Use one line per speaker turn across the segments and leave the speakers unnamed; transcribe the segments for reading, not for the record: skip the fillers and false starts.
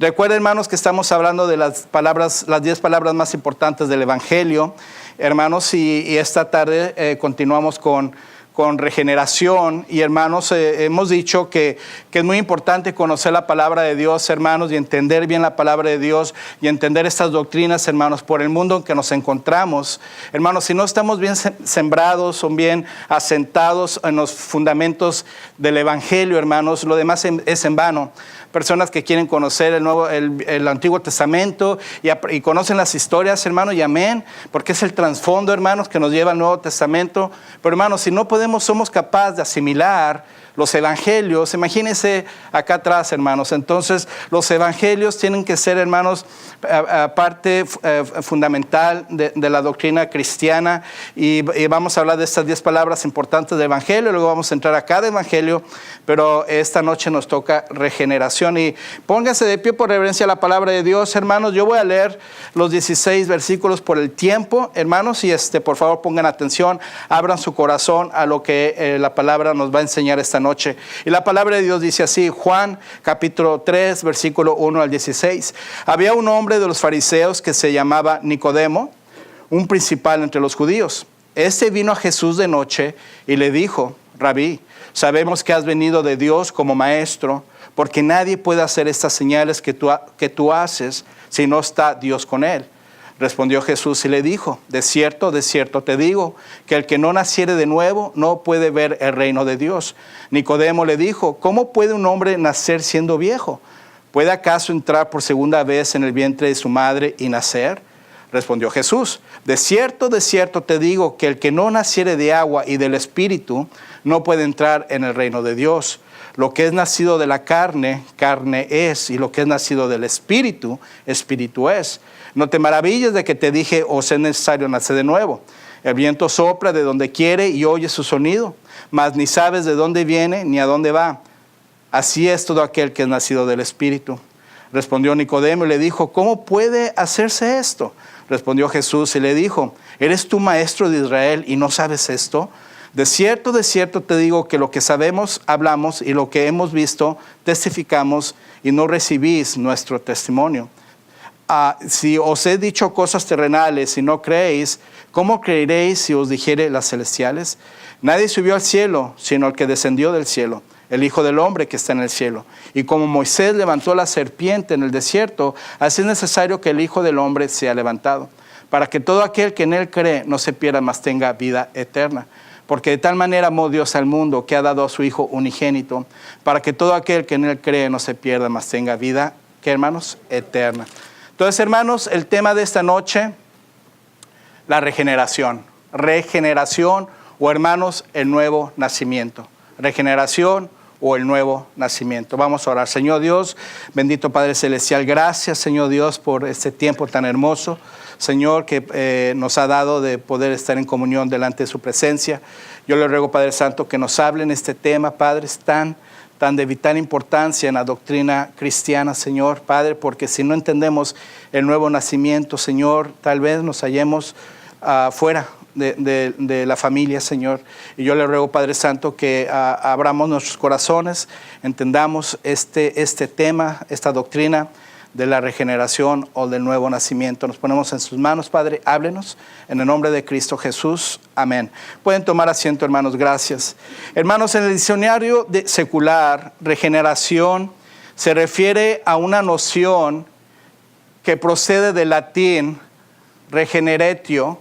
Recuerden, hermanos, que estamos hablando de las 10 palabras más importantes del Evangelio, hermanos, y esta tarde continuamos con regeneración. Y hermanos, hemos dicho que es muy importante conocer la palabra de Dios, hermanos, y entender bien la palabra de Dios y entender estas doctrinas, hermanos, por el mundo en que nos encontramos. Hermanos, si no estamos bien sembrados o bien asentados en los fundamentos del Evangelio, hermanos, lo demás es en vano. Personas que quieren conocer el Antiguo Testamento y conocen las historias, hermanos, y amén, porque es el trasfondo, hermanos, que nos lleva al Nuevo Testamento. Pero, hermanos, si no somos capaces de asimilar los evangelios, imagínense acá atrás, hermanos. Entonces, los evangelios tienen que ser, hermanos, parte fundamental de la doctrina cristiana. Y vamos a hablar de estas 10 palabras importantes del evangelio. Luego vamos a entrar a cada evangelio, pero esta noche nos toca regeneración. Y pónganse de pie por reverencia a la palabra de Dios, hermanos. Yo voy a leer los 16 versículos por el tiempo, hermanos, y por favor pongan atención, abran su corazón a lo que la palabra nos va a enseñar esta noche. Y la palabra de Dios dice así, Juan capítulo 3, versículo 1 al 16. Había un hombre de los fariseos que se llamaba Nicodemo, un principal entre los judíos. Este vino a Jesús de noche y le dijo, Rabí, sabemos que has venido de Dios como maestro, porque nadie puede hacer estas señales que tú haces si no está Dios con él. Respondió Jesús y le dijo, de cierto te digo, que el que no naciere de nuevo no puede ver el reino de Dios. Nicodemo le dijo, ¿cómo puede un hombre nacer siendo viejo? ¿Puede acaso entrar por segunda vez en el vientre de su madre y nacer? Respondió Jesús, de cierto te digo, que el que no naciere de agua y del Espíritu no puede entrar en el reino de Dios. Lo que es nacido de la carne, carne es, y lo que es nacido del Espíritu, Espíritu es. No te maravilles de que te dije, os es necesario nacer de nuevo. El viento sopla de donde quiere y oye su sonido, mas ni sabes de dónde viene ni a dónde va. Así es todo aquel que es nacido del Espíritu. Respondió Nicodemo y le dijo, ¿cómo puede hacerse esto? Respondió Jesús y le dijo, ¿eres tú maestro de Israel y no sabes esto? De cierto te digo que lo que sabemos hablamos y lo que hemos visto testificamos y no recibís nuestro testimonio. Si os he dicho cosas terrenales y no creéis, ¿cómo creeréis si os dijere las celestiales? Nadie subió al cielo, sino el que descendió del cielo, el Hijo del Hombre que está en el cielo. Y como Moisés levantó la serpiente en el desierto, así es necesario que el Hijo del Hombre sea levantado, para que todo aquel que en él cree no se pierda, mas tenga vida eterna. Porque de tal manera amó Dios al mundo, que ha dado a su Hijo unigénito, para que todo aquel que en él cree no se pierda, mas tenga vida, ¿qué, hermanos? Eterna. Entonces, hermanos, el tema de esta noche, la regeneración. Regeneración o, hermanos, el nuevo nacimiento. Regeneración o el nuevo nacimiento. Vamos a orar. Señor Dios, bendito Padre Celestial, gracias, Señor Dios, por este tiempo tan hermoso, Señor, que nos ha dado de poder estar en comunión delante de su presencia. Yo le ruego, Padre Santo, que nos hable en este tema, Padre, tan de vital importancia en la doctrina cristiana, Señor, Padre, porque si no entendemos el nuevo nacimiento, Señor, tal vez nos hallemos fuera de la familia, Señor. Y yo le ruego, Padre Santo, que abramos nuestros corazones, entendamos este tema, esta doctrina de la regeneración o del nuevo nacimiento. Nos ponemos en sus manos, Padre, háblenos en el nombre de Cristo Jesús. Amén. Pueden tomar asiento, hermanos, gracias. Hermanos, en el diccionario secular, regeneración se refiere a una noción que procede del latín regeneratio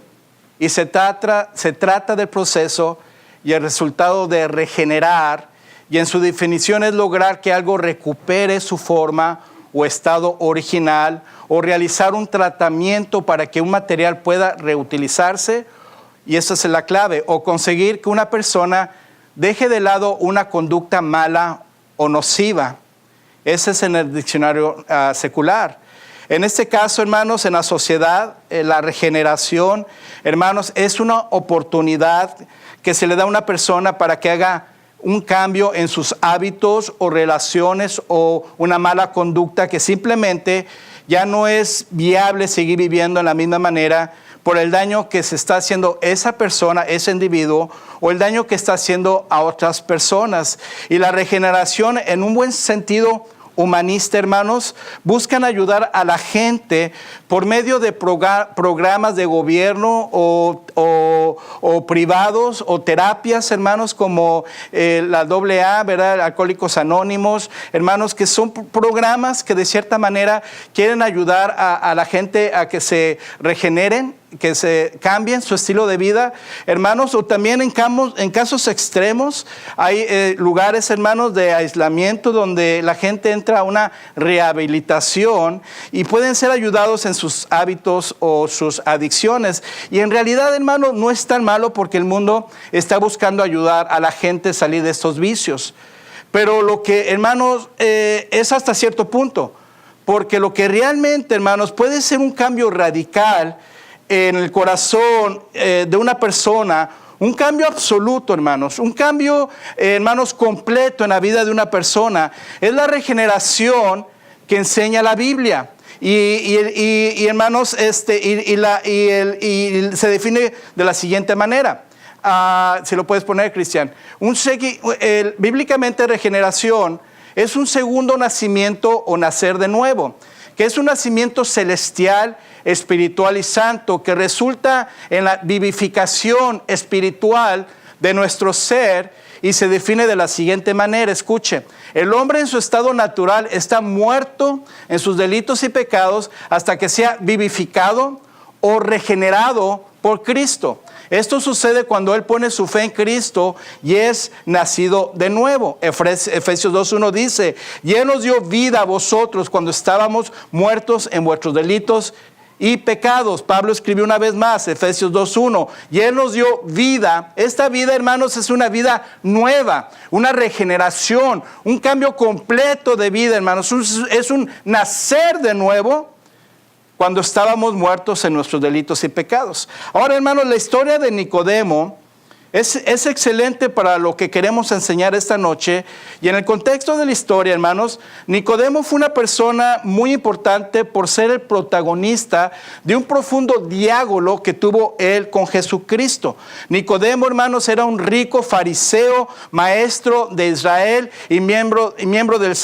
y se trata del proceso y el resultado de regenerar, y en su definición es lograr que algo recupere su forma o estado original, o realizar un tratamiento para que un material pueda reutilizarse, y esa es la clave, o conseguir que una persona deje de lado una conducta mala o nociva. Ese es en el diccionario secular. En este caso, hermanos, en la sociedad, la regeneración, hermanos, es una oportunidad que se le da a una persona para que haga un cambio en sus hábitos o relaciones o una mala conducta que simplemente ya no es viable seguir viviendo en la misma manera por el daño que se está haciendo esa persona, ese individuo, o el daño que está haciendo a otras personas. Y la regeneración, en un buen sentido humanista, hermanos, buscan ayudar a la gente por medio de programas de gobierno o privados o terapias, hermanos, como la AA, ¿verdad? Alcohólicos Anónimos, hermanos, que son programas que de cierta manera quieren ayudar a la gente a que se regeneren, que se cambien su estilo de vida, hermanos, o también en casos extremos hay lugares, hermanos, de aislamiento donde la gente entra a una rehabilitación y pueden ser ayudados en sus hábitos o sus adicciones. Y en realidad, hermanos, no es tan malo porque el mundo está buscando ayudar a la gente a salir de estos vicios. Pero lo que, hermanos, es hasta cierto punto, porque lo que realmente, hermanos, puede ser un cambio radical en el corazón de una persona, un cambio absoluto, hermanos, un cambio, hermanos, completo en la vida de una persona, es la regeneración que enseña la Biblia. Y hermanos, se define de la siguiente manera. Si lo puedes poner, Cristian. Bíblicamente, regeneración es un segundo nacimiento o nacer de nuevo, que es un nacimiento celestial, espiritual y santo, que resulta en la vivificación espiritual de nuestro ser y se define de la siguiente manera. Escuche, el hombre en su estado natural está muerto en sus delitos y pecados hasta que sea vivificado o regenerado por Cristo. Esto sucede cuando él pone su fe en Cristo y es nacido de nuevo. Efesios 2:1 dice, y él nos dio vida a vosotros cuando estábamos muertos en vuestros delitos y pecados. Pablo escribió una vez más, Efesios 2:1, y él nos dio vida. Esta vida, hermanos, es una vida nueva, una regeneración, un cambio completo de vida, hermanos. Es un nacer de nuevo cuando estábamos muertos en nuestros delitos y pecados. Ahora, hermanos, la historia de Nicodemo es excelente para lo que queremos enseñar esta noche. Y en el contexto de la historia, hermanos, Nicodemo fue una persona muy importante por ser el protagonista de un profundo diálogo que tuvo él con Jesucristo. Nicodemo, hermanos, era un rico fariseo, maestro de Israel y miembro del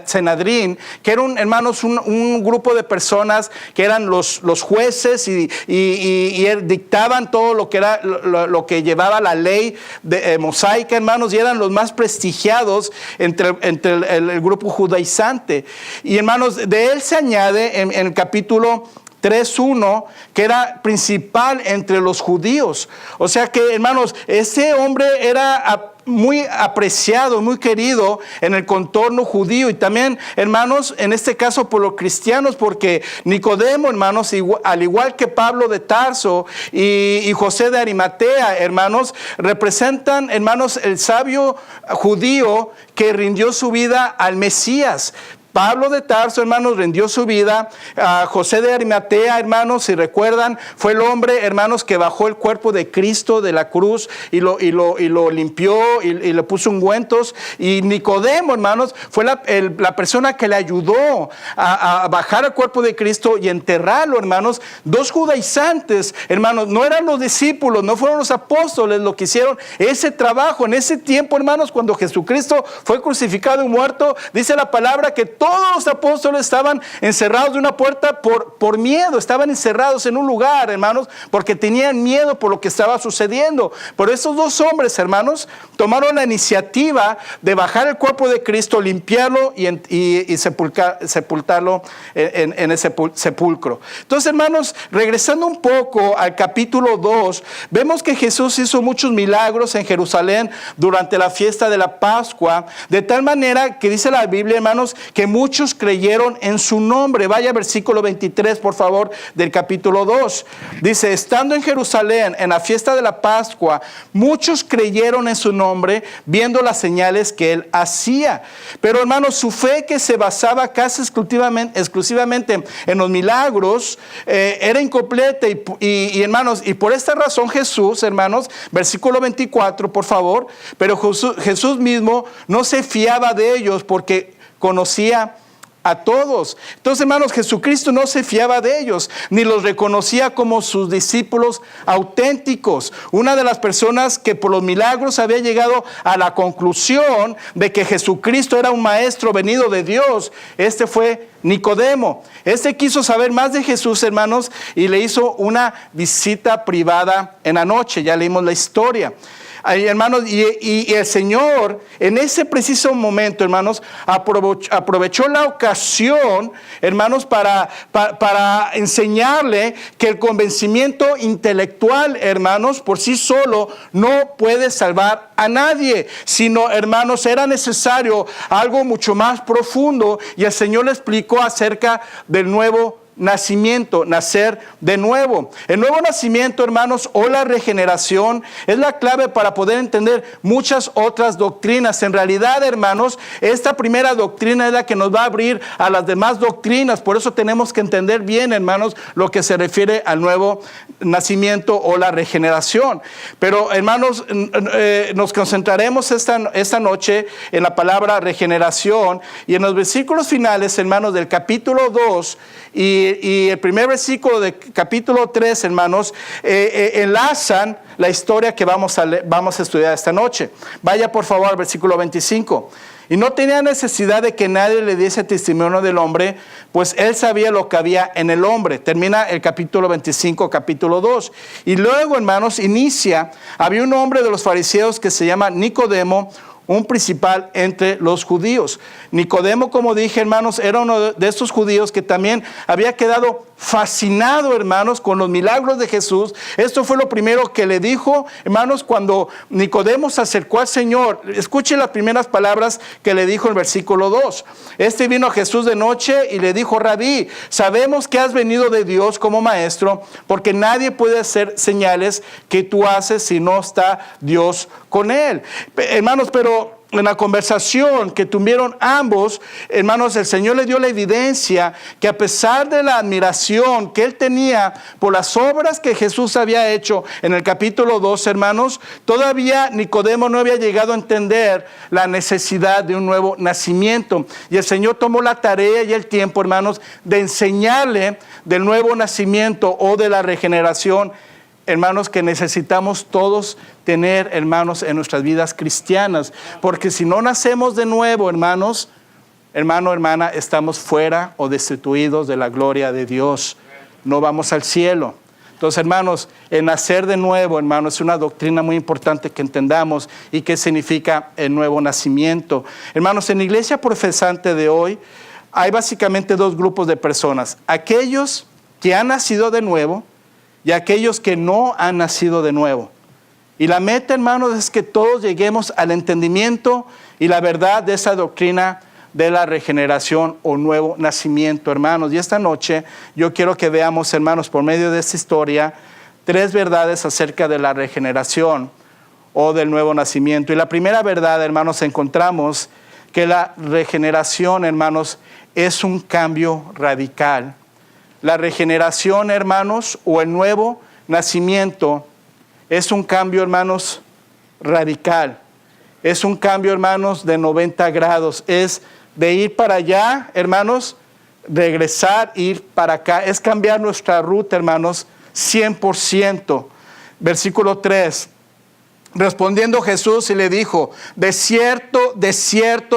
Sanedrín, que era un grupo de personas que eran los jueces y dictaban todo lo que era lo que llevaba la ley mosaica, hermanos, y eran los más prestigiados entre el grupo judaizante. Y, hermanos, de él se añade en el capítulo 3:1, que era principal entre los judíos. O sea que, hermanos, ese hombre era muy apreciado, muy querido en el contorno judío y también, hermanos, en este caso por los cristianos, porque Nicodemo, hermanos, al igual que Pablo de Tarso y José de Arimatea, hermanos, representan, hermanos, el sabio judío que rindió su vida al Mesías. Pablo de Tarso, hermanos, rindió su vida. José de Arimatea, hermanos, si recuerdan, fue el hombre, hermanos, que bajó el cuerpo de Cristo de la cruz y lo limpió y le puso ungüentos. Y Nicodemo, hermanos, fue la persona que le ayudó a bajar el cuerpo de Cristo y enterrarlo, hermanos. Dos judaizantes, hermanos, no eran los discípulos, no fueron los apóstoles los que hicieron ese trabajo. En ese tiempo, hermanos, cuando Jesucristo fue crucificado y muerto, dice la palabra que todos los apóstoles estaban encerrados de una puerta por miedo, estaban encerrados en un lugar, hermanos, porque tenían miedo por lo que estaba sucediendo. Pero estos dos hombres, hermanos, tomaron la iniciativa de bajar el cuerpo de Cristo, limpiarlo y sepultarlo en ese sepulcro. Entonces, hermanos, regresando un poco al capítulo 2, vemos que Jesús hizo muchos milagros en Jerusalén durante la fiesta de la Pascua, de tal manera que dice la Biblia, hermanos, que muchos creyeron en su nombre. Vaya versículo 23, por favor, del capítulo 2. Dice, estando en Jerusalén en la fiesta de la Pascua, muchos creyeron en su nombre, viendo las señales que él hacía. Pero, hermanos, su fe, que se basaba casi exclusivamente en los milagros, era incompleta. Y, hermanos, y por esta razón Jesús, hermanos, versículo 24, por favor, pero Jesús mismo no se fiaba de ellos porque conocía a todos. Entonces, hermanos, Jesucristo no se fiaba de ellos, ni los reconocía como sus discípulos auténticos. Una de las personas que por los milagros había llegado a la conclusión de que Jesucristo era un maestro venido de Dios, este fue Nicodemo. Este quiso saber más de Jesús, hermanos, y le hizo una visita privada en la noche. Ya leímos la historia. Hermanos, y el Señor en ese preciso momento, hermanos, aprovechó la ocasión, hermanos, para enseñarle que el convencimiento intelectual, hermanos, por sí solo no puede salvar a nadie, sino, hermanos, era necesario algo mucho más profundo, y el Señor le explicó acerca del nuevo nacimiento, nacer de nuevo. El nuevo nacimiento, hermanos, o la regeneración es la clave para poder entender muchas otras doctrinas. En realidad, hermanos, esta primera doctrina es la que nos va a abrir a las demás doctrinas. Por eso tenemos que entender bien, hermanos, lo que se refiere al nuevo nacimiento o la regeneración. Pero, hermanos, nos concentraremos esta noche en la palabra regeneración, y en los versículos finales, hermanos, del capítulo 2 y el primer versículo del capítulo 3, hermanos, enlazan la historia que vamos a estudiar esta noche. Vaya por favor al versículo 25. Y no tenía necesidad de que nadie le diese testimonio del hombre, pues él sabía lo que había en el hombre. Termina el capítulo 25, capítulo 2. Y luego, hermanos, había un hombre de los fariseos que se llama Nicodemo, un principal entre los judíos. Nicodemo, como dije, hermanos, era uno de estos judíos que también había quedado fascinado, hermanos, con los milagros de Jesús. Esto fue lo primero que le dijo, hermanos, cuando Nicodemo se acercó al Señor. Escuche las primeras palabras que le dijo en el versículo 2. Este vino a Jesús de noche y le dijo: Rabí, sabemos que has venido de Dios como maestro, porque nadie puede hacer señales que tú haces si no está Dios con él. Hermanos, pero en la conversación que tuvieron ambos, hermanos, el Señor le dio la evidencia que a pesar de la admiración que él tenía por las obras que Jesús había hecho en el capítulo 2, hermanos, todavía Nicodemo no había llegado a entender la necesidad de un nuevo nacimiento. Y el Señor tomó la tarea y el tiempo, hermanos, de enseñarle del nuevo nacimiento o de la regeneración, hermanos, que necesitamos todos tener, hermanos, en nuestras vidas cristianas. Porque si no nacemos de nuevo, hermanos, hermana, estamos fuera o destituidos de la gloria de Dios. No vamos al cielo. Entonces, hermanos, el nacer de nuevo, hermanos, es una doctrina muy importante que entendamos y qué significa el nuevo nacimiento. Hermanos, en la iglesia profesante de hoy hay básicamente dos grupos de personas: aquellos que han nacido de nuevo y aquellos que no han nacido de nuevo. Y la meta, hermanos, es que todos lleguemos al entendimiento y la verdad de esa doctrina de la regeneración o nuevo nacimiento, hermanos. Y esta noche yo quiero que veamos, hermanos, por medio de esta historia, tres verdades acerca de la regeneración o del nuevo nacimiento. Y la primera verdad, hermanos, encontramos que la regeneración, hermanos, es un cambio radical. La regeneración, hermanos, o el nuevo nacimiento es un cambio, hermanos, radical. Es un cambio, hermanos, de 90 grados. Es de ir para allá, hermanos, regresar, ir para acá. Es cambiar nuestra ruta, hermanos, 100%. Versículo 3. Respondiendo Jesús y le dijo: de cierto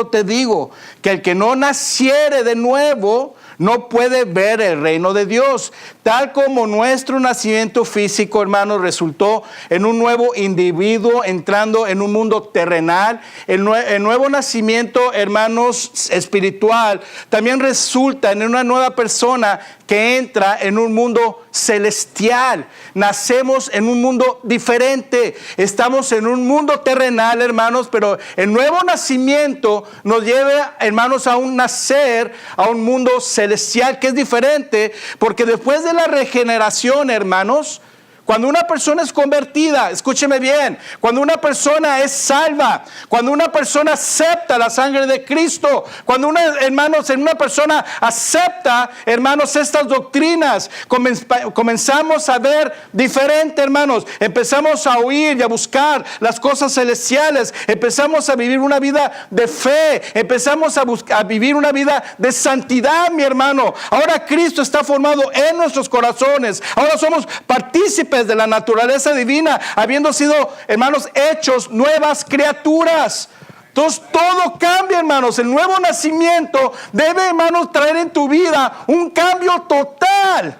te digo, que el que no naciere de nuevo no puede ver el reino de Dios. Tal como nuestro nacimiento físico, hermanos, resultó en un nuevo individuo entrando en un mundo terrenal, el nuevo nacimiento, hermanos, espiritual, también resulta en una nueva persona que entra en un mundo celestial. Nacemos en un mundo diferente. Estamos en un mundo terrenal, hermanos, pero el nuevo nacimiento nos lleva, hermanos, a un nacer, a un mundo celestial que es diferente, porque después de la regeneración, hermanos, Cuando una persona es convertida, escúcheme bien, cuando una persona es salva, cuando una persona acepta la sangre de Cristo, cuando una persona acepta, hermanos, estas doctrinas, comenzamos a ver diferente, hermanos. Empezamos a oír y a buscar las cosas celestiales, empezamos a vivir una vida de fe, empezamos a vivir una vida de santidad, mi hermano. Ahora Cristo está formado en nuestros corazones, ahora somos partícipes de la naturaleza divina, habiendo sido, hermanos, hechos nuevas criaturas. Entonces todo cambia, hermanos. El nuevo nacimiento debe, hermanos, traer en tu vida un cambio total,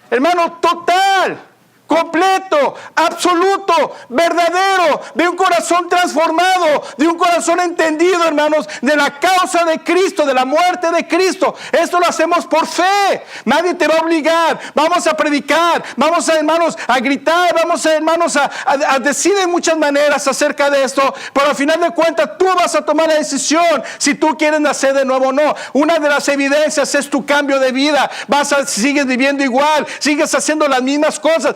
hermano, total, completo, absoluto, verdadero, de un corazón transformado, de un corazón entendido, hermanos, de la causa de Cristo, de la muerte de Cristo. Esto lo hacemos por fe. Nadie te va a obligar. Vamos a predicar, vamos a, hermanos, a gritar, vamos a, hermanos, a decir de muchas maneras acerca de esto, pero al final de cuentas tú vas a tomar la decisión si tú quieres nacer de nuevo o no. Una de las evidencias es tu cambio de vida. Sigues viviendo igual, sigues haciendo las mismas cosas.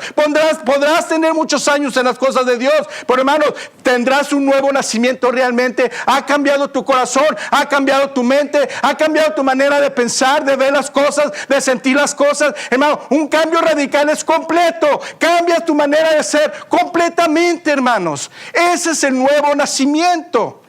Podrás tener muchos años en las cosas de Dios, pero hermanos, tendrás un nuevo nacimiento realmente. Ha cambiado tu corazón, ha cambiado tu mente, ha cambiado tu manera de pensar, de ver las cosas, de sentir las cosas. Hermano, un cambio radical es completo. Cambia tu manera de ser completamente, hermanos. Ese es el nuevo nacimiento.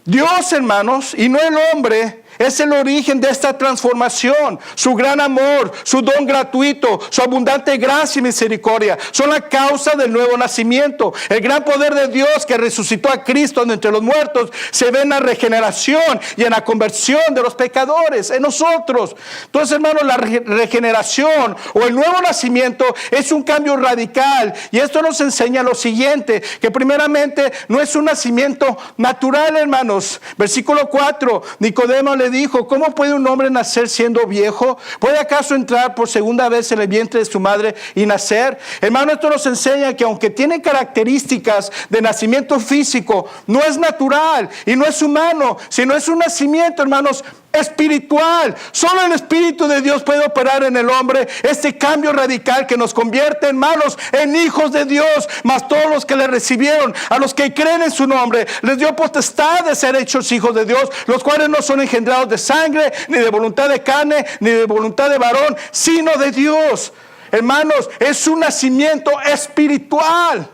Dios, hermanos, y no el hombre, es el origen de esta transformación. Su gran amor, su don gratuito, su abundante gracia y misericordia son la causa del nuevo nacimiento. El gran poder de Dios que resucitó a Cristo de entre los muertos se ve en la regeneración y en la conversión de los pecadores, en nosotros. Entonces, hermanos, la regeneración o el nuevo nacimiento es un cambio radical, y esto nos enseña lo siguiente, que primeramente no es un nacimiento natural, hermanos. Versículo 4, Nicodemo le dijo: ¿cómo puede un hombre nacer siendo viejo? ¿Puede acaso entrar por segunda vez en el vientre de su madre y nacer? Hermano, esto nos enseña que aunque tiene características de nacimiento físico, no es natural y no es humano, sino es un nacimiento, hermanos, espiritual. Solo el Espíritu de Dios puede operar en el hombre este cambio radical que nos convierte, hermanos, en hijos de Dios. Mas todos los que le recibieron, a los que creen en su nombre, les dio potestad de ser hechos hijos de Dios, los cuales no son engendrados de sangre, ni de voluntad de carne, ni de voluntad de varón, sino de Dios. Hermanos, es un nacimiento espiritual.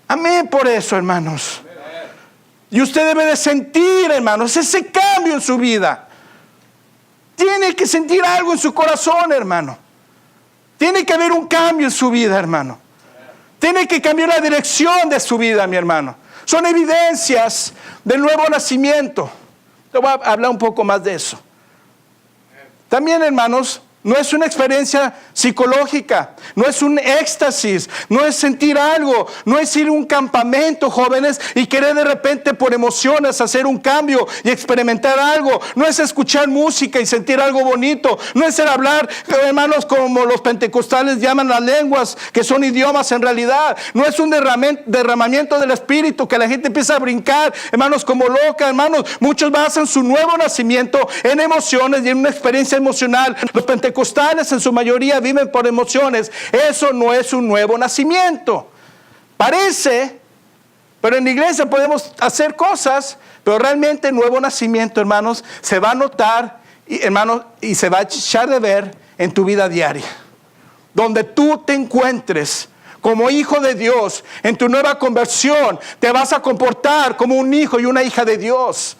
Amén por eso, hermanos. Y usted debe de sentir, hermanos, ese cambio en su vida. Tiene que sentir algo en su corazón, hermano. Tiene que haber un cambio en su vida, hermano. Tiene que cambiar la dirección de su vida, mi hermano. Son evidencias del nuevo nacimiento. Te voy a hablar un poco más de eso. También, hermanos, no es una experiencia psicológica, no es un éxtasis, no es sentir algo, no es ir a un campamento, jóvenes, y querer de repente por emociones hacer un cambio y experimentar algo. No es escuchar música y sentir algo bonito, no es el hablar, hermanos, como los pentecostales llaman las lenguas, que son idiomas en realidad. No es un derramamiento del Espíritu que la gente empieza a brincar, hermanos, como loca, hermanos. Muchos basan su nuevo nacimiento en emociones y en una experiencia emocional. Los pentecostales en su mayoría viven por emociones. Eso no es un nuevo nacimiento. Parece, pero en la iglesia podemos hacer cosas, pero realmente el nuevo nacimiento, hermanos, se va a notar, hermanos, y se va a echar de ver en tu vida diaria. Donde tú te encuentres como hijo de Dios, en tu nueva conversión, te vas a comportar como un hijo y una hija de Dios.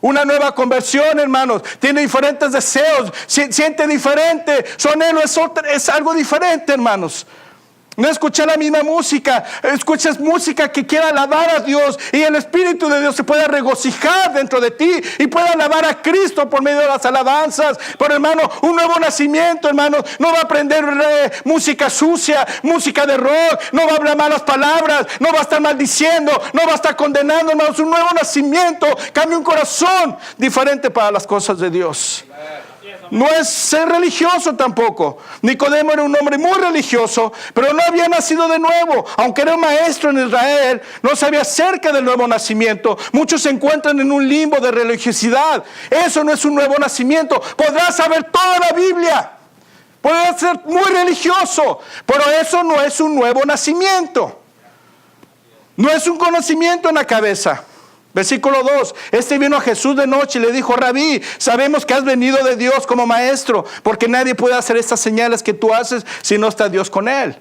Una nueva conversión, hermanos, tiene diferentes deseos, siente diferente, su anhelo es algo diferente, hermanos. No escuchar la misma música, escuchas música que quiera alabar a Dios, y el Espíritu de Dios se puede regocijar dentro de ti y puede alabar a Cristo por medio de las alabanzas. Pero, hermano, un nuevo nacimiento, hermano, no va a aprender música sucia, música de rock, no va a hablar malas palabras, no va a estar maldiciendo, no va a estar condenando, hermanos. Un nuevo nacimiento cambia un corazón diferente para las cosas de Dios. No es ser religioso tampoco. Nicodemo era un hombre muy religioso, pero no había nacido de nuevo. Aunque era un maestro en Israel, no sabía acerca del nuevo nacimiento. Muchos se encuentran en un limbo de religiosidad. Eso no es un nuevo nacimiento. Podrás saber toda la Biblia, Puedes ser muy religioso, pero eso no es un nuevo nacimiento. No es un conocimiento en la cabeza. Versículo 2, vino a Jesús de noche y le dijo: Rabí, sabemos que has venido de Dios como maestro, porque nadie puede hacer estas señales que tú haces si no está Dios con él.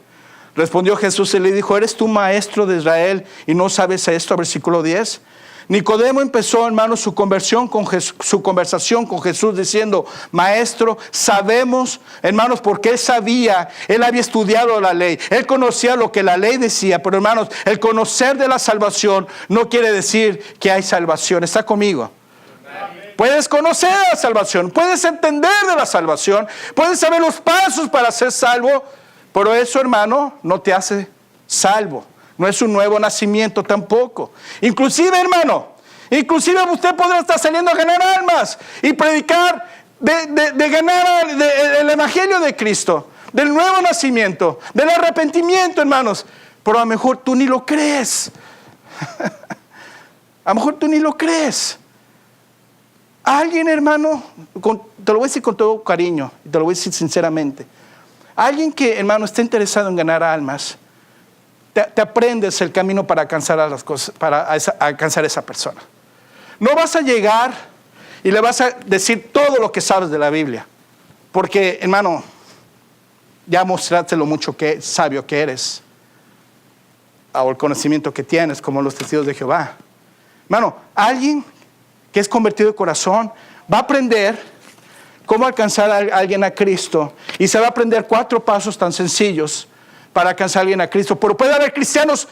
Respondió Jesús y le dijo: ¿eres tú maestro de Israel y no sabes esto? Versículo 10. Nicodemo empezó, hermanos, su conversación con Jesús diciendo: Maestro, sabemos, hermanos, porque él había estudiado la ley, él conocía lo que la ley decía. Pero hermanos, el conocer de la salvación no quiere decir que hay salvación. ¿Está conmigo? Puedes conocer la salvación, puedes entender de la salvación, puedes saber los pasos para ser salvo, pero eso, hermano, no te hace salvo. No es un nuevo nacimiento tampoco. Inclusive, hermano, usted podrá estar saliendo a ganar almas y predicar de ganar el evangelio de Cristo, del nuevo nacimiento, del arrepentimiento, hermanos. Pero a lo mejor tú ni lo crees. A lo mejor tú ni lo crees. Alguien, hermano, te lo voy a decir con todo cariño, y te lo voy a decir sinceramente. Alguien que, hermano, está interesado en ganar almas, te aprendes el camino para alcanzar a las cosas, alcanzar a esa persona. No vas a llegar y le vas a decir todo lo que sabes de la Biblia, porque, hermano, ya mostraste lo mucho sabio que eres, o el conocimiento que tienes, como los testigos de Jehová. Hermano, alguien que es convertido de corazón va a aprender cómo alcanzar a alguien a Cristo, y se va a aprender 4 pasos tan sencillos para alcanzar a alguien a Cristo. Pero puede haber cristianos,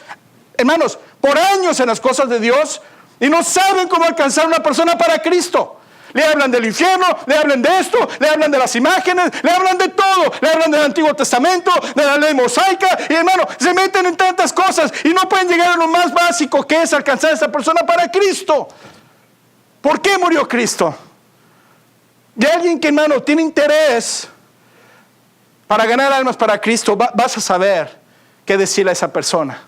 hermanos, por años en las cosas de Dios y no saben cómo alcanzar a una persona para Cristo. Le hablan del infierno, le hablan de esto, le hablan de las imágenes, le hablan de todo, le hablan del Antiguo Testamento, de la ley mosaica, y hermano, se meten en tantas cosas y no pueden llegar a lo más básico, que es alcanzar a esa persona para Cristo. ¿Por qué murió Cristo? Y alguien que, hermano, tiene interés para ganar almas para Cristo, vas a saber qué decirle a esa persona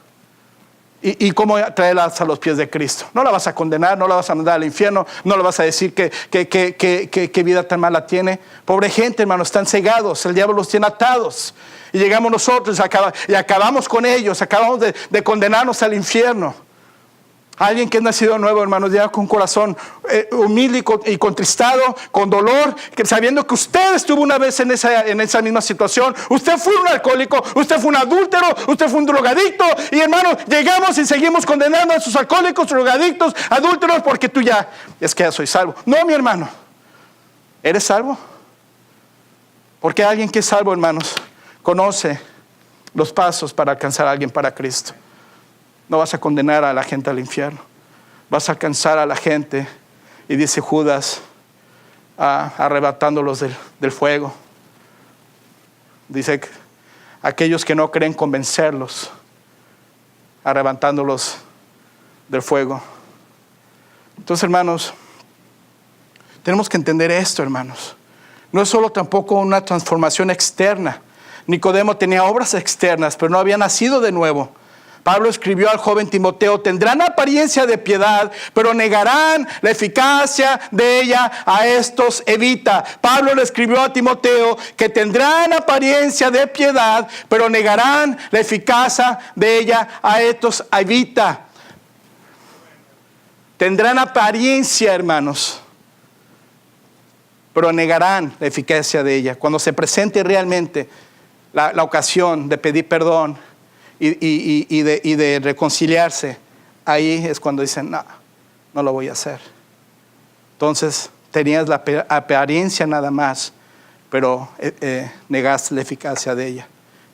y cómo traerlas a los pies de Cristo. No la vas a condenar, no la vas a mandar al infierno, no le vas a decir qué vida tan mala tiene. Pobre gente, hermano, están cegados, el diablo los tiene atados. Y llegamos nosotros y acabamos con ellos, acabamos de condenarnos al infierno. Alguien que es nacido nuevo, hermanos, ya con corazón humilde y contristado, con dolor, que sabiendo que usted estuvo una vez en esa misma situación. Usted fue un alcohólico, usted fue un adúltero, usted fue un drogadicto. Y hermanos, llegamos y seguimos condenando a sus alcohólicos, drogadictos, adúlteros, porque tú ya soy salvo. No, mi hermano, ¿eres salvo? Porque alguien que es salvo, hermanos, conoce los pasos para alcanzar a alguien para Cristo. No vas a condenar a la gente al infierno. Vas a alcanzar a la gente, y dice Judas, arrebatándolos del fuego. Dice, aquellos que no creen, convencerlos, arrebatándolos del fuego. Entonces, hermanos, tenemos que entender esto, hermanos. No es solo tampoco una transformación externa. Nicodemo tenía obras externas, pero no había nacido de nuevo. Pablo escribió al joven Timoteo: tendrán apariencia de piedad, pero negarán la eficacia de ella. A estos evita. Pablo le escribió a Timoteo que tendrán apariencia de piedad, pero negarán la eficacia de ella. A estos evita. Tendrán apariencia, hermanos, pero negarán la eficacia de ella. Cuando se presente realmente la ocasión de pedir perdón y de reconciliarse, ahí es cuando dicen: no lo voy a hacer. Entonces tenías la apariencia nada más, pero negaste la eficacia de ella.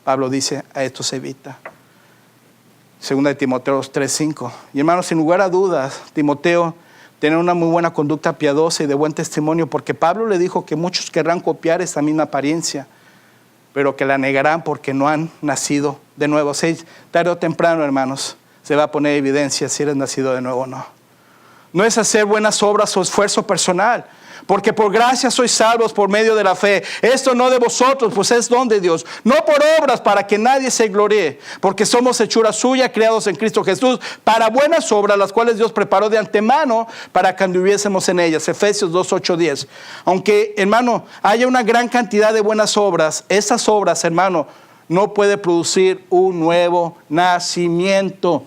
Pablo dice: a esto se evita. 2 de Timoteo 3:5. Y hermanos, sin lugar a dudas, Timoteo tenía una muy buena conducta piadosa y de buen testimonio, porque Pablo le dijo que muchos querrán copiar esta misma apariencia, pero que la negarán porque no han nacido de nuevo. Tarde o temprano, hermanos, se va a poner evidencia si eres nacido de nuevo o no. no es hacer buenas obras o esfuerzo personal. Porque por gracia sois salvos por medio de la fe. Esto no de vosotros, pues es don de Dios. No por obras para que nadie se gloríe. Porque somos hechura suya, creados en Cristo Jesús, para buenas obras, las cuales Dios preparó de antemano para que anduviésemos en ellas. Efesios 2, 8, 10. Aunque, hermano, haya una gran cantidad de buenas obras, esas obras, hermano, no puede producir un nuevo nacimiento.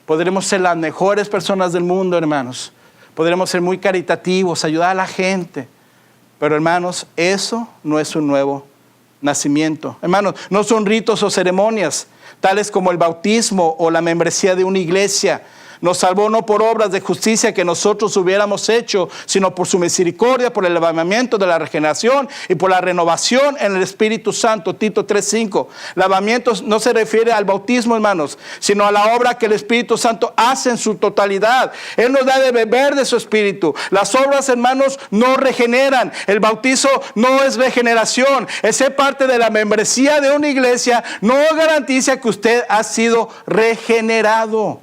Podremos ser las mejores personas del mundo, hermanos. Podremos ser muy caritativos, ayudar a la gente. Pero hermanos, eso no es un nuevo nacimiento. Hermanos, no son ritos o ceremonias, tales como el bautismo o la membresía de una iglesia. Nos salvó no por obras de justicia que nosotros hubiéramos hecho, sino por su misericordia, por el lavamiento de la regeneración y por la renovación en el Espíritu Santo. Tito 3:5. Lavamiento no se refiere al bautismo, hermanos, sino a la obra que el Espíritu Santo hace en su totalidad. Él nos da de beber de su Espíritu. Las obras, hermanos, no regeneran. El bautizo no es regeneración. El ser parte de la membresía de una iglesia no garantiza que usted ha sido regenerado.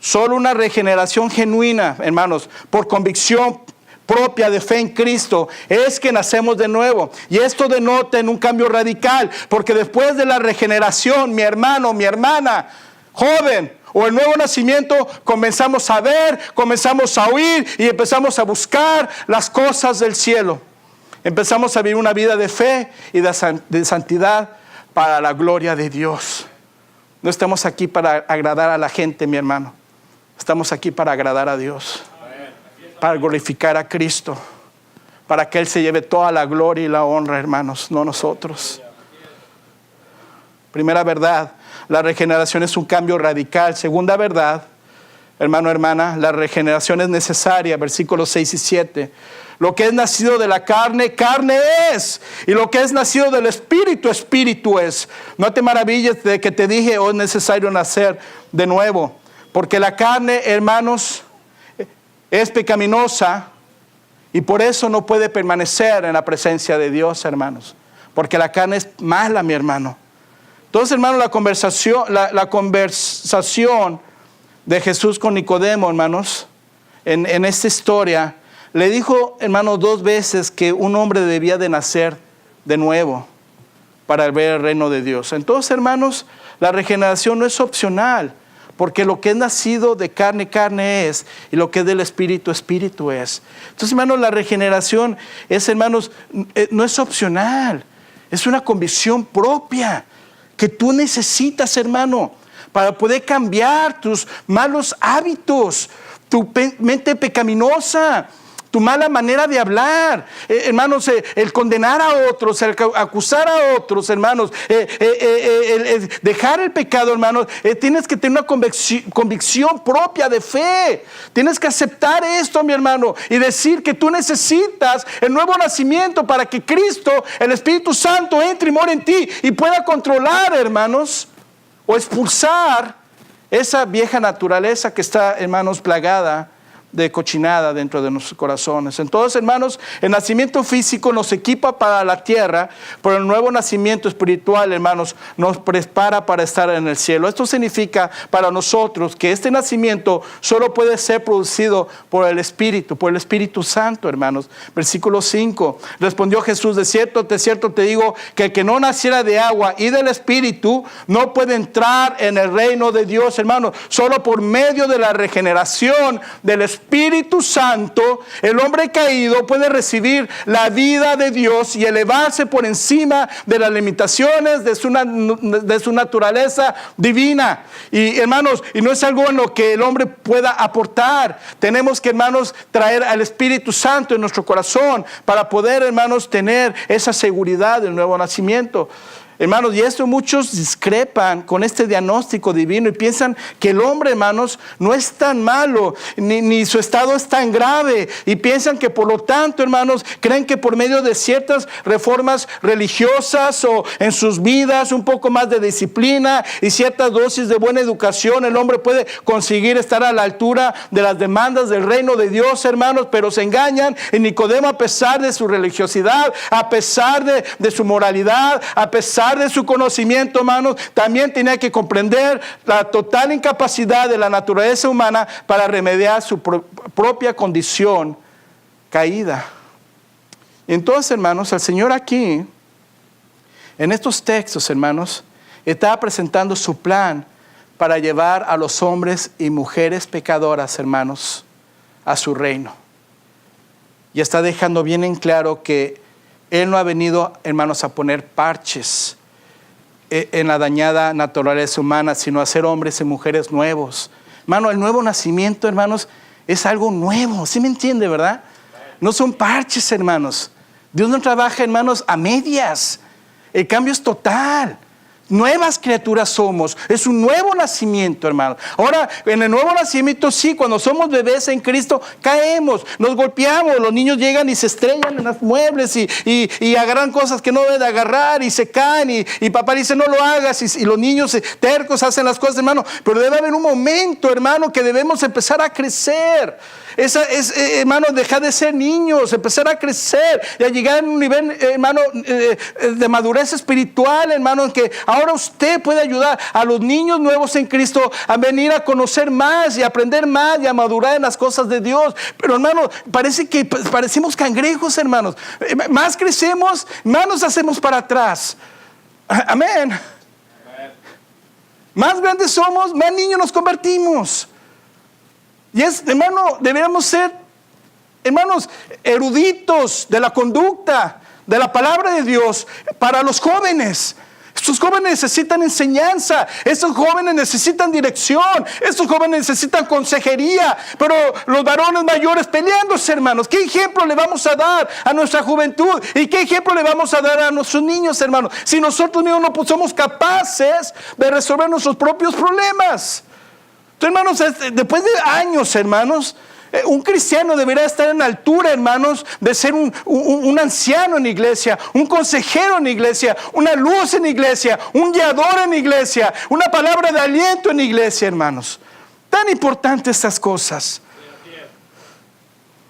Solo una regeneración genuina, hermanos, por convicción propia de fe en Cristo, es que nacemos de nuevo. Y esto denota en un cambio radical, porque después de la regeneración, mi hermano, mi hermana, joven, o el nuevo nacimiento, comenzamos a ver, comenzamos a oír y empezamos a buscar las cosas del cielo. Empezamos a vivir una vida de fe y de santidad para la gloria de Dios. No estamos aquí para agradar a la gente, mi hermano. Estamos aquí para agradar a Dios, para glorificar a Cristo, para que Él se lleve toda la gloria y la honra, hermanos, no nosotros. Primera verdad, la regeneración es un cambio radical. Segunda verdad, hermano, hermana, la regeneración es necesaria. Versículos 6 y 7. Lo que es nacido de la carne, carne es. Y lo que es nacido del Espíritu, Espíritu es. No te maravilles de que te dije, es necesario nacer de nuevo. Porque la carne, hermanos, es pecaminosa y por eso no puede permanecer en la presencia de Dios, hermanos. Porque la carne es mala, mi hermano. Entonces, hermano, la conversación de Jesús con Nicodemo, hermanos, en esta historia, le dijo, hermano, 2 veces que un hombre debía de nacer de nuevo para ver el reino de Dios. Entonces, hermanos, la regeneración no es opcional. Porque lo que es nacido de carne, carne es. Y lo que es del Espíritu, Espíritu es. Entonces, hermanos, la regeneración es, hermanos, no es opcional. Es una convicción propia que tú necesitas, hermano, para poder cambiar tus malos hábitos, tu mente pecaminosa, tu mala manera de hablar, hermanos, el condenar a otros, el acusar a otros, hermanos, el dejar el pecado, hermanos. Tienes que tener una convicción propia de fe. Tienes que aceptar esto, mi hermano, y decir que tú necesitas el nuevo nacimiento para que Cristo, el Espíritu Santo, entre y more en ti y pueda controlar, hermanos, o expulsar esa vieja naturaleza que está, hermanos, plagada de cochinada dentro de nuestros corazones. Entonces, hermanos, el nacimiento físico nos equipa para la tierra, pero el nuevo nacimiento espiritual, hermanos, nos prepara para estar en el cielo. Esto significa para nosotros que este nacimiento solo puede ser producido por el Espíritu Santo, hermanos. Versículo 5. Respondió Jesús, de cierto te digo, que el que no naciera de agua y del Espíritu no puede entrar en el reino de Dios, hermanos. Solo por medio de la regeneración del Espíritu Santo, el hombre caído puede recibir la vida de Dios y elevarse por encima de las limitaciones de su naturaleza divina. Y hermanos, y no es algo en lo que el hombre pueda aportar. Tenemos que, hermanos, traer al Espíritu Santo en nuestro corazón para poder, hermanos, tener esa seguridad del nuevo nacimiento. Hermanos, y esto muchos discrepan con este diagnóstico divino y piensan que el hombre, hermanos, no es tan malo, ni su estado es tan grave. Y piensan que por lo tanto, hermanos, creen que por medio de ciertas reformas religiosas o en sus vidas, un poco más de disciplina y ciertas dosis de buena educación, el hombre puede conseguir estar a la altura de las demandas del reino de Dios, hermanos, pero se engañan. Y Nicodemo, a pesar de su religiosidad, a pesar de su moralidad, a pesar par de su conocimiento, hermanos, también tenía que comprender la total incapacidad de la naturaleza humana para remediar su propia condición caída. Entonces, hermanos, el Señor aquí, en estos textos, hermanos, está presentando su plan para llevar a los hombres y mujeres pecadoras, hermanos, a su reino. Y está dejando bien en claro que Él no ha venido, hermanos, a poner parches en la dañada naturaleza humana, sino a hacer hombres y mujeres nuevos. Hermano, el nuevo nacimiento, hermanos, es algo nuevo. ¿Sí me entiende, verdad? No son parches, hermanos. Dios no trabaja, hermanos, a medias. El cambio es total. Nuevas criaturas somos. Es un nuevo nacimiento, hermano. Ahora, en el nuevo nacimiento, sí, cuando somos bebés en Cristo, caemos, nos golpeamos. Los niños llegan y se estrellan en los muebles y agarran cosas que no deben de agarrar y se caen. Y papá dice, no lo hagas. Y los niños tercos hacen las cosas, hermano. Pero debe haber un momento, hermano, que debemos empezar a crecer. Hermano, dejar de ser niños, empezar a crecer y a llegar a un nivel, hermano, de madurez espiritual, hermano, en que ahora usted puede ayudar a los niños nuevos en Cristo a venir a conocer más y a aprender más y a madurar en las cosas de Dios. Pero, hermano, parece que parecemos cangrejos, hermanos. Más crecemos, más nos hacemos para atrás. Amén. Más grandes somos, más niños nos convertimos. Y hermano, deberíamos ser, hermanos, eruditos de la conducta, de la palabra de Dios para los jóvenes. Estos jóvenes necesitan enseñanza, estos jóvenes necesitan dirección, estos jóvenes necesitan consejería, pero los varones mayores peleándose, hermanos. ¿Qué ejemplo le vamos a dar a nuestra juventud? ¿Y qué ejemplo le vamos a dar a nuestros niños, hermanos? Si nosotros mismos no somos capaces de resolver nuestros propios problemas. Entonces, hermanos, después de años, hermanos, un cristiano debería estar en la altura, hermanos, de ser un anciano en la iglesia, un consejero en la iglesia, una luz en la iglesia, un guiador en la iglesia, una palabra de aliento en la iglesia, hermanos. Tan importantes estas cosas.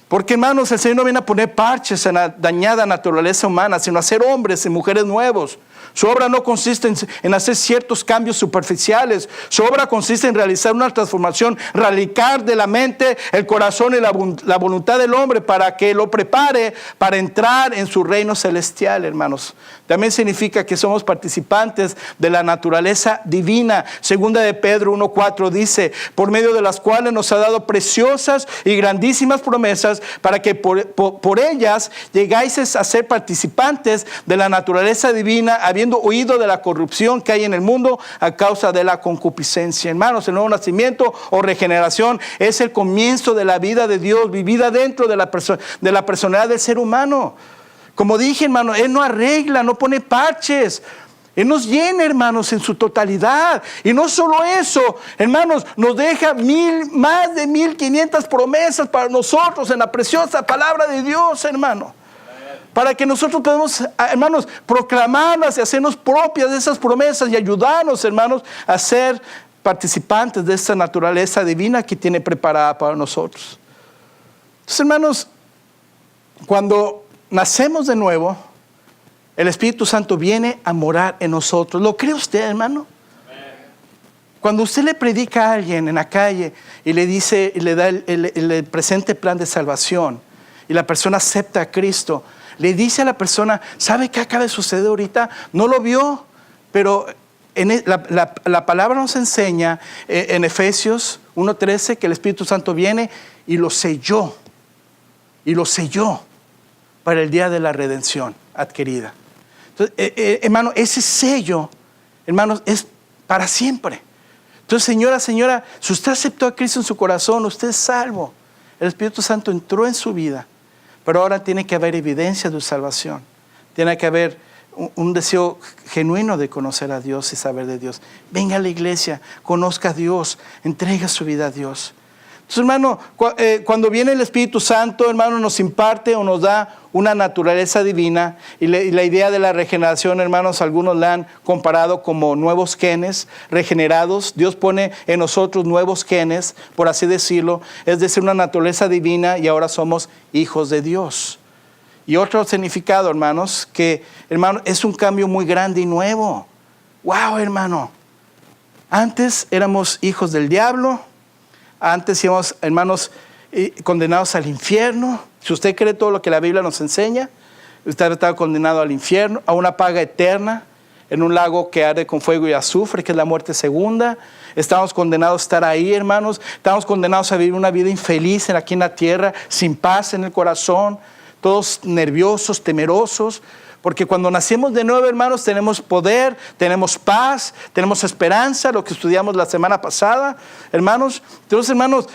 Porque, hermanos, el Señor no viene a poner parches en la dañada naturaleza humana, sino a hacer hombres y mujeres nuevos. Su obra no consiste en hacer ciertos cambios superficiales. Su obra consiste en realizar una transformación radical de la mente, el corazón y la voluntad del hombre para que lo prepare para entrar en su reino celestial, hermanos. También significa que somos participantes de la naturaleza divina. Segunda de Pedro 1:4 dice, por medio de las cuales nos ha dado preciosas y grandísimas promesas para que por ellas llegáis a ser participantes de la naturaleza divina, habiendo huido de la corrupción que hay en el mundo a causa de la concupiscencia. Hermanos, el nuevo nacimiento o regeneración es el comienzo de la vida de Dios, vivida dentro de la personalidad del ser humano. Como dije, hermano, Él no arregla, no pone parches. Él nos llena, hermanos, en su totalidad. Y no solo eso, hermanos, nos deja más de 1500 promesas para nosotros en la preciosa palabra de Dios, hermano. Para que nosotros podamos, hermanos, proclamarlas y hacernos propias de esas promesas y ayudarnos, hermanos, a ser participantes de esta naturaleza divina que tiene preparada para nosotros. Entonces, hermanos, cuando nacemos de nuevo, el Espíritu Santo viene a morar en nosotros. ¿Lo cree usted, hermano? Cuando usted le predica a alguien en la calle y le dice, y le da el presente plan de salvación, y la persona acepta a Cristo, le dice a la persona, ¿sabe qué acaba de suceder ahorita? No lo vio, pero la palabra nos enseña en Efesios 1:13 que el Espíritu Santo viene y lo selló para el día de la redención adquirida. Entonces, hermano, ese sello, hermanos, es para siempre. Entonces, señora, si usted aceptó a Cristo en su corazón, usted es salvo. El Espíritu Santo entró en su vida, pero ahora tiene que haber evidencia de su salvación. Tiene que haber un deseo genuino de conocer a Dios y saber de Dios. Venga a la iglesia, conozca a Dios, entregue su vida a Dios. Entonces, hermano, cuando viene el Espíritu Santo, hermano, nos imparte o nos da una naturaleza divina. Y la idea de la regeneración, hermanos, algunos la han comparado como nuevos genes regenerados. Dios pone en nosotros nuevos genes, por así decirlo. Es decir, una naturaleza divina y ahora somos hijos de Dios. Y otro significado, hermanos, que, hermano, es un cambio muy grande y nuevo. ¡Wow, hermano! Antes éramos hijos del diablo. Antes íbamos, hermanos, condenados al infierno. Si usted cree todo lo que la Biblia nos enseña, usted estaba condenado al infierno, a una paga eterna, en un lago que arde con fuego y azufre, que es la muerte segunda. Estamos condenados a estar ahí, hermanos. Estamos condenados a vivir una vida infeliz aquí en la tierra, sin paz en el corazón, todos nerviosos, temerosos. Porque cuando nacemos de nuevo, hermanos, tenemos poder, tenemos paz, tenemos esperanza, lo que estudiamos la semana pasada, hermanos. Entonces, hermanos,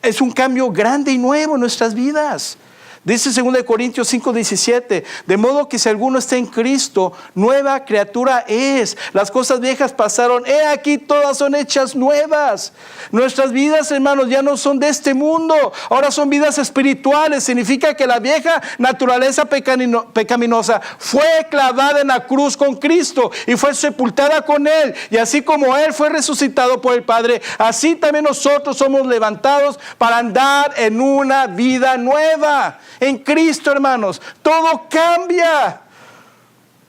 es un cambio grande y nuevo en nuestras vidas. Dice 2 Corintios 5:17, de modo que si alguno está en Cristo, nueva criatura es. Las cosas viejas pasaron, he aquí todas son hechas nuevas. Nuestras vidas, hermanos, ya no son de este mundo, ahora son vidas espirituales. Significa que la vieja naturaleza pecaminosa fue clavada en la cruz con Cristo y fue sepultada con Él. Y así como Él fue resucitado por el Padre, así también nosotros somos levantados para andar en una vida nueva. En Cristo, hermanos, todo cambia.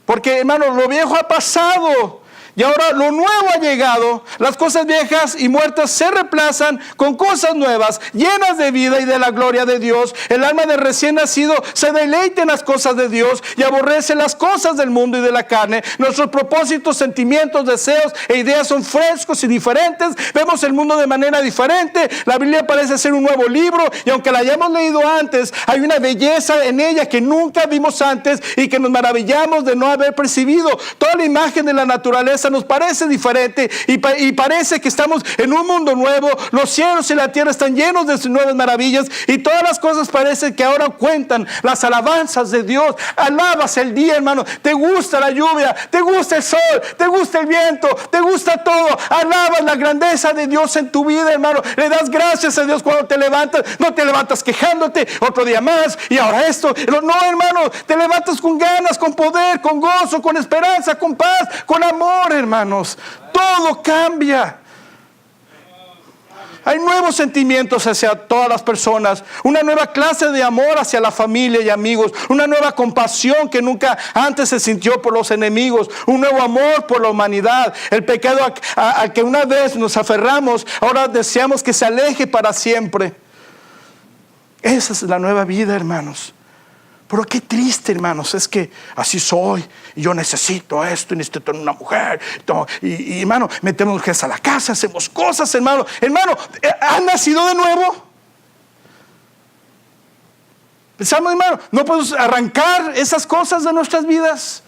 Porque, hermanos, lo viejo ha pasado y ahora lo nuevo ha llegado. Las cosas viejas y muertas se reemplazan con cosas nuevas, llenas de vida y de la gloria de Dios. El alma del recién nacido se deleita en las cosas de Dios y aborrece las cosas del mundo y de la carne. Nuestros propósitos, sentimientos, deseos e ideas son frescos y diferentes. Vemos el mundo de manera diferente. La Biblia parece ser un nuevo libro y aunque la hayamos leído antes, hay una belleza en ella que nunca vimos antes y que nos maravillamos de no haber percibido. Toda la imagen de la naturaleza nos parece diferente y parece que estamos en un mundo nuevo. Los cielos y la tierra están llenos de sus nuevas maravillas y todas las cosas parecen que ahora cuentan las alabanzas de Dios. Alabas el día, hermano. Te gusta la lluvia, te gusta el sol, te gusta el viento, te gusta todo. Alabas la grandeza de Dios en tu vida, hermano. Le das gracias a Dios cuando te levantas. No te levantas quejándote, otro día más y ahora esto. No, hermano, te levantas con ganas, con poder, con gozo, con esperanza, con paz, con amor, hermanos. Todo cambia. Hay nuevos sentimientos hacia todas las personas, una nueva clase de amor hacia la familia y amigos, una nueva compasión que nunca antes se sintió por los enemigos, un nuevo amor por la humanidad. El pecado al que una vez nos aferramos, ahora deseamos que se aleje para siempre. Esa es la nueva vida, hermanos. Pero qué triste, hermanos, es que así soy y yo necesito esto y necesito tener una mujer y hermano, metemos mujeres a la casa, hacemos cosas, hermano. Hermano, ¿han nacido de nuevo? Pensamos, hermano, no podemos arrancar esas cosas de nuestras vidas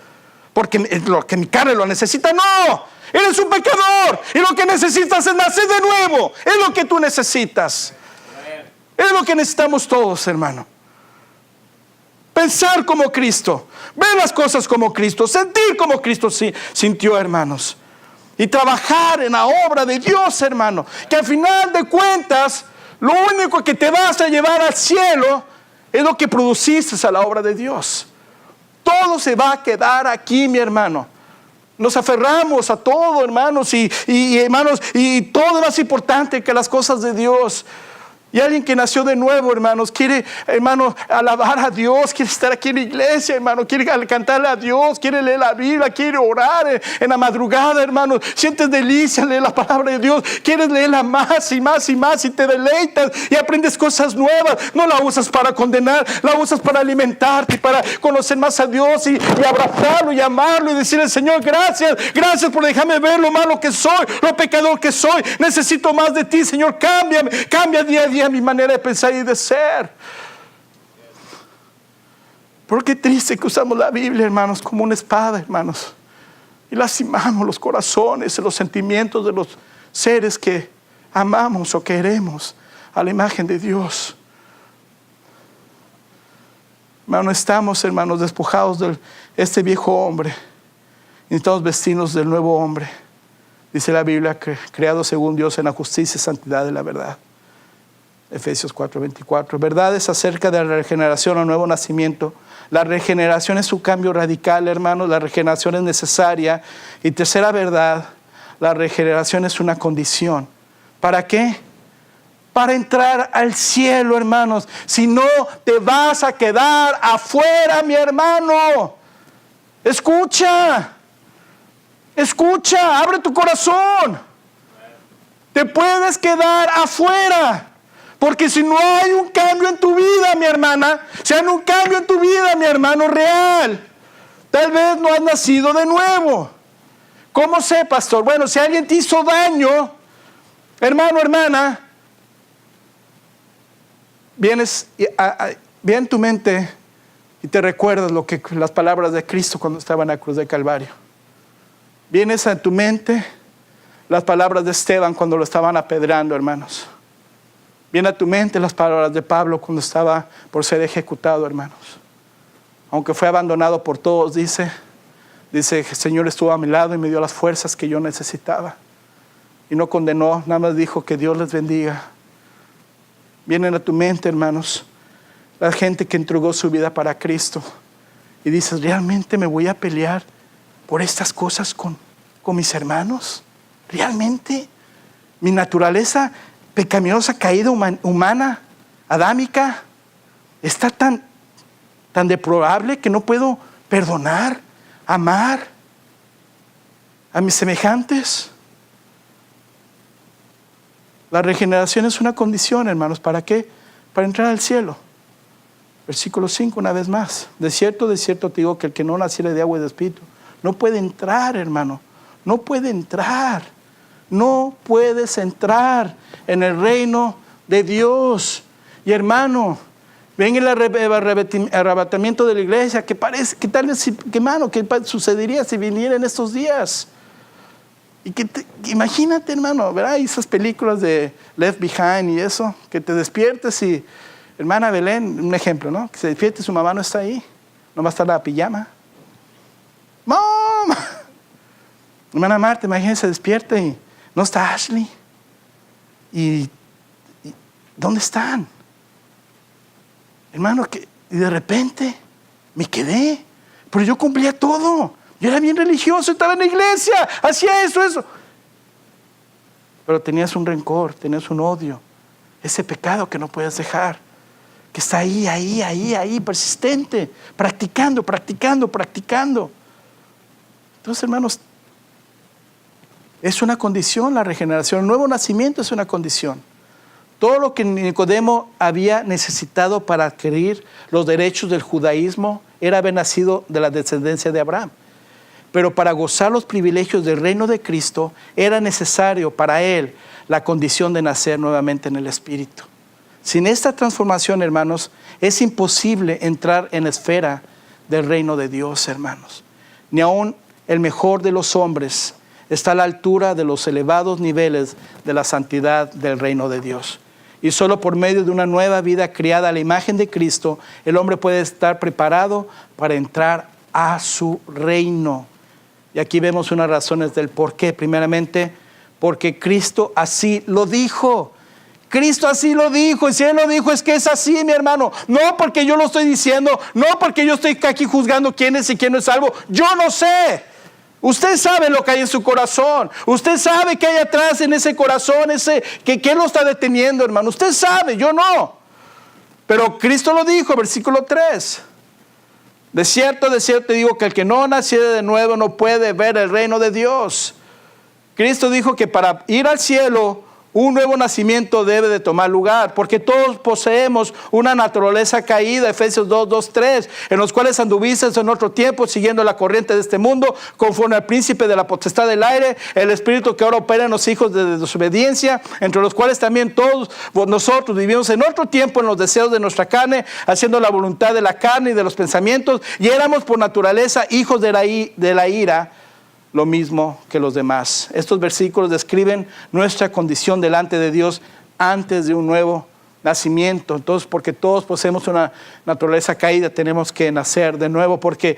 porque lo que mi carne lo necesita. No, eres un pecador y lo que necesitas es nacer de nuevo. Es lo que tú necesitas. Es lo que necesitamos todos, hermano. Pensar como Cristo, ver las cosas como Cristo, sentir como Cristo sintió, hermanos. Y trabajar en la obra de Dios, hermano. Que al final de cuentas, lo único que te vas a llevar al cielo es lo que produciste a la obra de Dios. Todo se va a quedar aquí, mi hermano. Nos aferramos a todo, hermanos, y hermanos, y todo es más importante que las cosas de Dios. Y alguien que nació de nuevo, hermanos, quiere, hermano, alabar a Dios, quiere estar aquí en la iglesia, hermano, quiere cantarle a Dios, quiere leer la Biblia, quiere orar en la madrugada, hermano, sientes delicia leer la palabra de Dios, quieres leerla más y más y más y te deleitas y aprendes cosas nuevas. No la usas para condenar, la usas para alimentarte y para conocer más a Dios y abrazarlo y amarlo y decirle: Señor, gracias por dejarme ver lo malo que soy, lo pecador que soy. Necesito más de ti, Señor, cámbiame, cambia día a día mi manera de pensar y de ser. Pero qué triste que usamos la Biblia, hermanos, como una espada, hermanos, y lastimamos los corazones y los sentimientos de los seres que amamos o queremos a la imagen de Dios. Hermanos, estamos, hermanos, despojados de este viejo hombre. Necesitamos vestirnos del nuevo hombre. Dice la Biblia, creado según Dios en la justicia y santidad de la verdad. Efesios 4:24. Verdades acerca de la regeneración o nuevo nacimiento. La regeneración es un cambio radical, hermanos. La regeneración es necesaria. Y tercera verdad, la regeneración es una condición. ¿Para qué? para entrar al cielo, hermanos. Si no, te vas a quedar afuera, mi hermano. Escucha, abre tu corazón. Te puedes quedar afuera. Porque si no hay un cambio en tu vida, mi hermana, si hay un cambio en tu vida, mi hermano, real, tal vez no has nacido de nuevo. ¿Cómo sé, pastor? Bueno, si alguien te hizo daño, hermano, hermana, vienes viene en tu mente y te recuerdas las palabras de Cristo cuando estaba en la cruz de Calvario. Vienes a tu mente las palabras de Esteban cuando lo estaban apedreando, hermanos. Viene a tu mente las palabras de Pablo cuando estaba por ser ejecutado, hermanos. Aunque fue abandonado por todos, dice, el Señor estuvo a mi lado y me dio las fuerzas que yo necesitaba. Y no condenó, nada más dijo que Dios les bendiga. Vienen a tu mente, hermanos, la gente que entregó su vida para Cristo. Y dices, ¿realmente me voy a pelear por estas cosas con mis hermanos? ¿Realmente? Mi naturaleza pecaminosa, caída humana, adámica, está tan deplorable que no puedo perdonar, amar a mis semejantes. La regeneración es una condición, hermanos. ¿Para qué? Para entrar al cielo. Versículo 5, una vez más. De cierto te digo que el que no naciere de agua y de espíritu no puede entrar, hermano. No puede entrar. No puedes entrar en el reino de Dios. Y hermano, ven el arrebatamiento de la iglesia, que parece, que tal vez, ¿qué sucedería si viniera en estos días? Y imagínate, hermano, ¿verdad? Esas películas de Left Behind y eso, que te despiertes y, hermana Belén, un ejemplo, ¿no? Que se despierte y su mamá no está ahí, nomás está la pijama. ¡Mom! Hermana Marta, imagínate, se despierta y no está Ashley. ¿Y dónde están? Hermano, y de repente me quedé, pero yo cumplía todo. Yo era bien religioso, estaba en la iglesia, hacía eso. Pero tenías un rencor, tenías un odio, ese pecado que no puedes dejar, que está ahí, persistente, practicando. Entonces, hermanos, es una condición la regeneración. El nuevo nacimiento es una condición. Todo lo que Nicodemo había necesitado para adquirir los derechos del judaísmo era haber nacido de la descendencia de Abraham. Pero para gozar los privilegios del reino de Cristo era necesario para él la condición de nacer nuevamente en el Espíritu. Sin esta transformación, hermanos, es imposible entrar en la esfera del reino de Dios, hermanos. Ni aun el mejor de los hombres está a la altura de los elevados niveles de la santidad del reino de Dios. Y solo por medio de una nueva vida criada a la imagen de Cristo, el hombre puede estar preparado para entrar a su reino. Y aquí vemos unas razones del por qué. Primeramente, porque Cristo así lo dijo. Cristo así lo dijo, y si Él lo dijo es que es así, mi hermano. No porque yo lo estoy diciendo, no porque yo estoy aquí juzgando quién es y quién no es salvo. Yo no sé. Usted sabe lo que hay en su corazón. Usted sabe qué hay atrás en ese corazón, ¿qué lo está deteniendo, hermano? Usted sabe, yo no. Pero Cristo lo dijo, versículo 3. De cierto te digo que el que no naciere de nuevo no puede ver el reino de Dios. Cristo dijo que para ir al cielo, un nuevo nacimiento debe de tomar lugar, porque todos poseemos una naturaleza caída, Efesios 2:3, en los cuales anduvisteis en otro tiempo, siguiendo la corriente de este mundo, conforme al príncipe de la potestad del aire, el espíritu que ahora opera en los hijos de desobediencia, entre los cuales también todos nosotros vivimos en otro tiempo en los deseos de nuestra carne, haciendo la voluntad de la carne y de los pensamientos, y éramos por naturaleza hijos de la ira, lo mismo que los demás. Estos versículos describen nuestra condición delante de Dios antes de un nuevo nacimiento. Entonces, porque todos poseemos una naturaleza caída, tenemos que nacer de nuevo, porque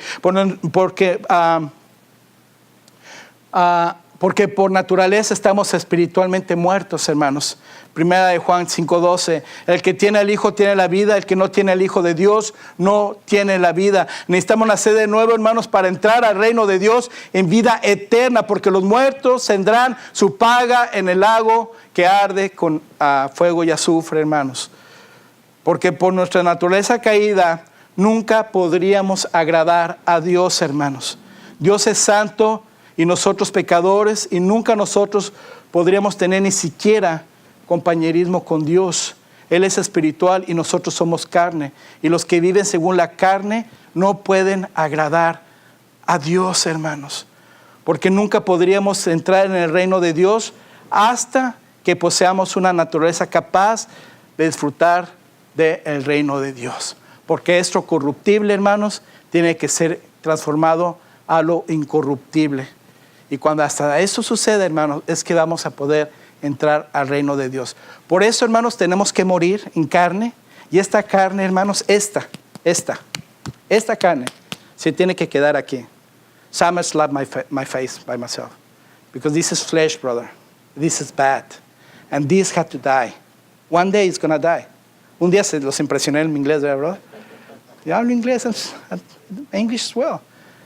Porque por naturaleza estamos espiritualmente muertos, hermanos. Primera de Juan 5:12. El que tiene al Hijo tiene la vida. El que no tiene al Hijo de Dios no tiene la vida. Necesitamos nacer de nuevo, hermanos, para entrar al reino de Dios en vida eterna. Porque los muertos tendrán su paga en el lago que arde con fuego y azufre, hermanos. Porque por nuestra naturaleza caída nunca podríamos agradar a Dios, hermanos. Dios es santo y nosotros pecadores, y nunca nosotros podríamos tener ni siquiera compañerismo con Dios. Él es espiritual y nosotros somos carne. Y los que viven según la carne no pueden agradar a Dios, hermanos. Porque nunca podríamos entrar en el reino de Dios hasta que poseamos una naturaleza capaz de disfrutar del reino de Dios. Porque esto corruptible, hermanos, tiene que ser transformado a lo incorruptible. Y cuando hasta eso sucede, hermanos, es que vamos a poder entrar al reino de Dios. Por eso, hermanos, tenemos que morir en carne. Y esta carne, hermanos, esta carne se tiene que quedar aquí. Sam slapped my face by myself. Because this is flesh, brother. This is bad. And this had to die. One day it's going to die. Un día se los impresioné en mi inglés, ¿verdad, brother? Yo hablo inglés and English as well.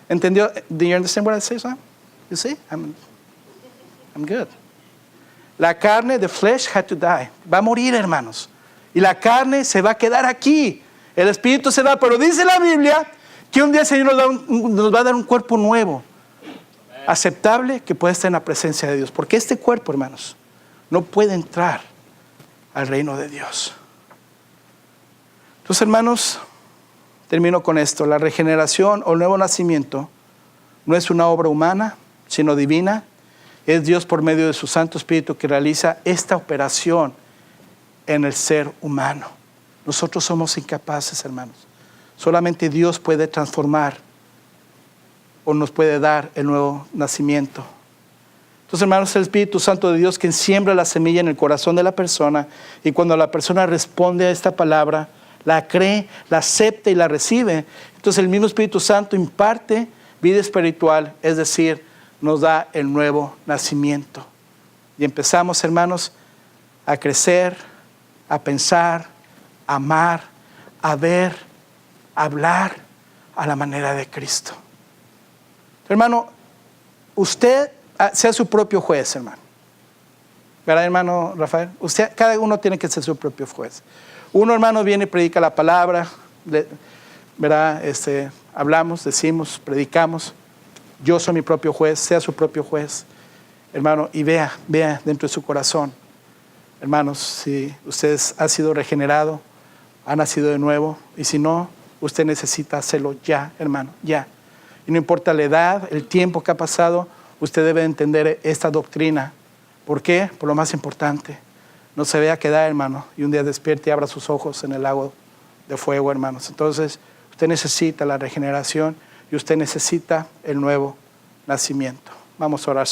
¿Entendió? Do you understand what I say, Sam? You see? I'm good. La carne, the flesh had to die. Va a morir, hermanos. Y la carne se va a quedar aquí. El espíritu se va. Pero dice la Biblia que un día el Señor nos va a dar un cuerpo nuevo. Aceptable, que puede estar en la presencia de Dios. Porque este cuerpo, hermanos, no puede entrar al reino de Dios. Entonces, hermanos, termino con esto. La regeneración o el nuevo nacimiento no es una obra humana, sino divina. Es Dios por medio de su Santo Espíritu que realiza esta operación en el ser humano. Nosotros somos incapaces, hermanos. Solamente Dios puede transformar o nos puede dar el nuevo nacimiento. Entonces, hermanos, es el Espíritu Santo de Dios quien siembra la semilla en el corazón de la persona, y cuando la persona responde a esta palabra, la cree, la acepta y la recibe, entonces el mismo Espíritu Santo imparte vida espiritual, es decir, nos da el nuevo nacimiento. Y empezamos, hermanos, a crecer, a pensar, a amar, a ver, a hablar a la manera de Cristo. Hermano, usted sea su propio juez, hermano. ¿Verdad, hermano Rafael? Cada uno tiene que ser su propio juez. Uno, hermano, viene y predica la palabra, ¿verdad? Hablamos, decimos, predicamos. Yo soy mi propio juez, sea su propio juez, hermano, y vea dentro de su corazón, hermanos, si usted ha sido regenerado, ha nacido de nuevo, y si no, usted necesita hacerlo ya, hermano, ya. Y no importa la edad, el tiempo que ha pasado, usted debe entender esta doctrina. ¿Por qué? Por lo más importante. No se vea quedar, hermano, y un día despierte y abra sus ojos en el lago de fuego, hermanos. Entonces, usted necesita la regeneración y usted necesita el nuevo nacimiento. Vamos a orar.